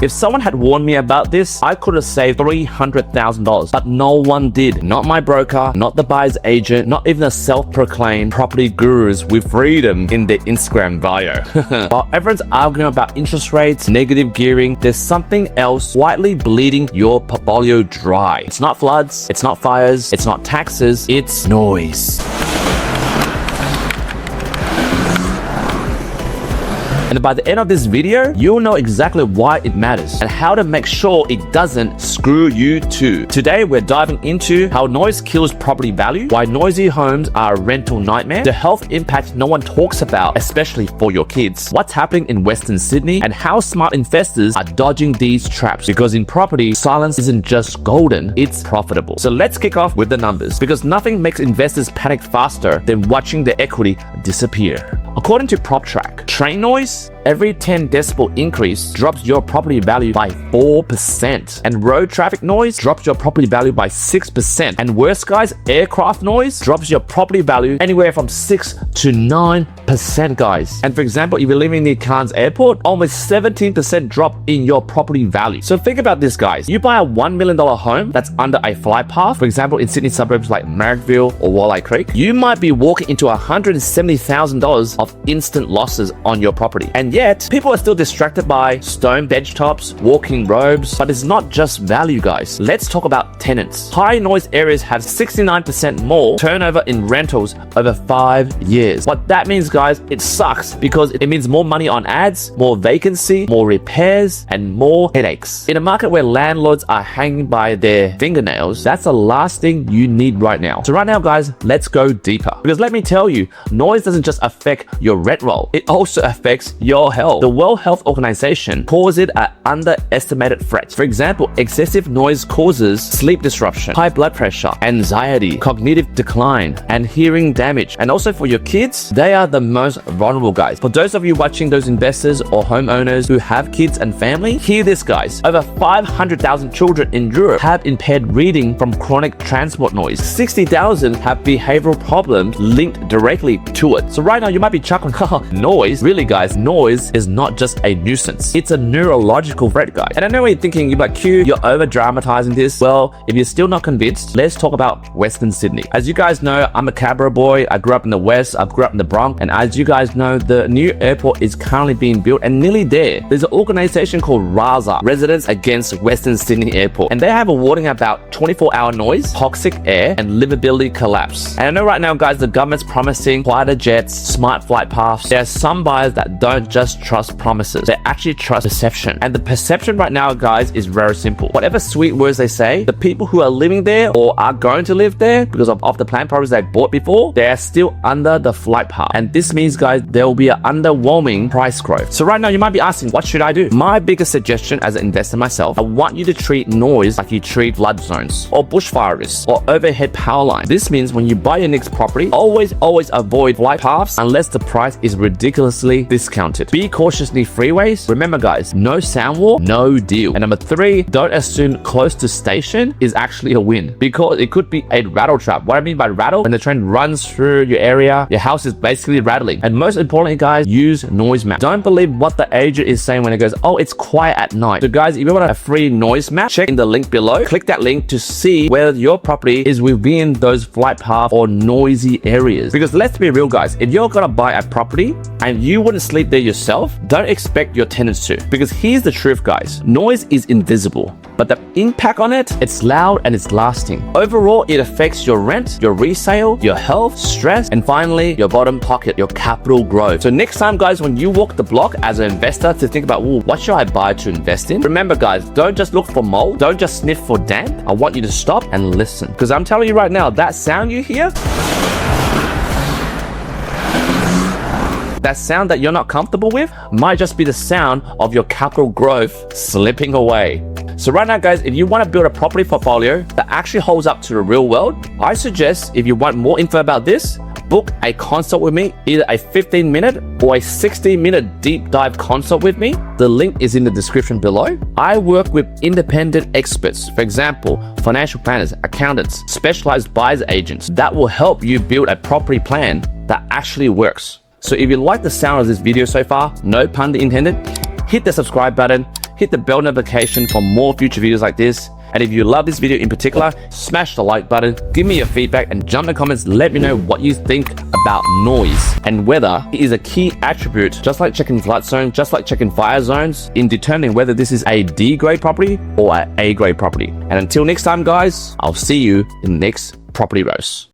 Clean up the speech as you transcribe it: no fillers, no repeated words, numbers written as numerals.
If someone had warned me about this, I could have saved $300,000, but no one did. Not my broker, not the buyer's agent, not even the self-proclaimed property gurus with freedom in their Instagram bio. While everyone's arguing about interest rates, negative gearing, there's something else quietly bleeding your portfolio dry. It's not floods, it's not fires, it's not taxes, it's noise. And by the end of this video, you'll know exactly why it matters and how to make sure it doesn't screw you too. Today, we're diving into how noise kills property value, why noisy homes are a rental nightmare, the health impact no one talks about, especially for your kids, what's happening in Western Sydney, and how smart investors are dodging these traps. Because in property, silence isn't just golden, it's profitable. So let's kick off with the numbers, because nothing makes investors panic faster than watching their equity disappear. According to PropTrack, train noise, every 10 decibel increase drops your property value by 4%. And road traffic noise drops your property value by 6%. And worse guys, aircraft noise drops your property value anywhere from 6 to 9%, guys. And for example, if you're living near Cairns Airport, almost 17% drop in your property value. So think about this, guys. You buy a $1 million home that's under a flight path, for example, in Sydney suburbs like Marrickville or Walleye Creek, you might be walking into $170,000 of instant losses on your property. And yet, people are still distracted by stone benchtops, walking robes, but it's not just value, guys. Let's talk about tenants. High noise areas have 69% more turnover in rentals over 5 years. What that means, guys, it sucks because it means more money on ads, more vacancy, more repairs, and more headaches. In a market where landlords are hanging by their fingernails, that's the last thing you need right now. So right now, guys, let's go deeper. Because let me tell you, noise doesn't just affect your rent roll, it also affects your health. The World Health Organization calls it an underestimated threat. For example, excessive noise causes sleep disruption, high blood pressure, anxiety, cognitive decline, and hearing damage. And also for your kids, they are the most vulnerable, guys. For those of you watching, those investors or homeowners who have kids and family, hear this, guys. Over 500,000 children in Europe have impaired reading from chronic transport noise. 60,000 have behavioral problems linked directly to it. So right now you might be chuckling, noise? Really, guys, noise is not just a nuisance. It's a neurological threat, guys. And I know what you're thinking, you're like, Q, you're over dramatizing this. Well, if you're still not convinced, let's talk about Western Sydney. As you guys know, I'm a Canberra boy. I grew up in the West. I grew up in the Bronx. And as you guys know, the new airport is currently being built and nearly there. There's an organization called RASA, Residents Against Western Sydney Airport. And they have a warning about 24-hour noise, toxic air, and livability collapse. And I know right now, guys, the government's promising quieter jets, smart flight paths. There are some buyers that don't just trust promises. They actually trust perception. And the perception right now, guys, is very simple. Whatever sweet words they say, the people who are living there or are going to live there because of the planned properties they bought before, they are still under the flight path. And this means, guys, there will be an underwhelming price growth. So right now, you might be asking, what should I do? My biggest suggestion as an investor myself, I want you to treat noise like you treat flood zones or bushfire risks or overhead power lines. This means when you buy your next property, always avoid flight paths unless the price is ridiculously discounted. Be cautious near freeways. Remember, guys, no sound wall, no deal. And number 3, don't assume close to station is actually a win, because it could be a rattle trap. What I mean by rattle, when the train runs through your area, your house is basically rattling. And most importantly, guys, use noise map. Don't believe what the agent is saying when it goes, oh, it's quiet at night. So guys, if you want a free noise map, check in the link below. Click that link to see whether your property is within those flight path or noisy areas. Because let's be real, guys, if you're gonna buy a property and you wouldn't sleep there yourself, don't expect your tenants to. Because here's the truth, guys, noise is invisible, but the impact on it, it's loud and it's lasting. Overall, it affects your rent, your resale, your health, stress, and finally, your bottom pocket, your capital growth. So next time, guys, when you walk the block as an investor to think about, what should I buy to invest in? Remember, guys, don't just look for mold, don't just sniff for damp. I want you to stop and listen. Because I'm telling you right now, that sound you hear, that sound that you're not comfortable with might just be the sound of your capital growth slipping away. So right now, guys, if you want to build a property portfolio that actually holds up to the real world, I suggest, if you want more info about this, book a consult with me, either a 15-minute or a 60-minute deep dive consult with me. The link is in the description below. I work with independent experts, for example, financial planners, accountants, specialized buyers agents that will help you build a property plan that actually works. So if you like the sound of this video so far, no pun intended, hit the subscribe button, hit the bell notification for more future videos like this. And if you love this video in particular, smash the like button, give me your feedback, and jump in the comments, let me know what you think about noise and whether it is a key attribute, just like checking flood zones, just like checking fire zones, in determining whether this is a D grade property or an A grade property. And until next time, guys, I'll see you in the next property roast.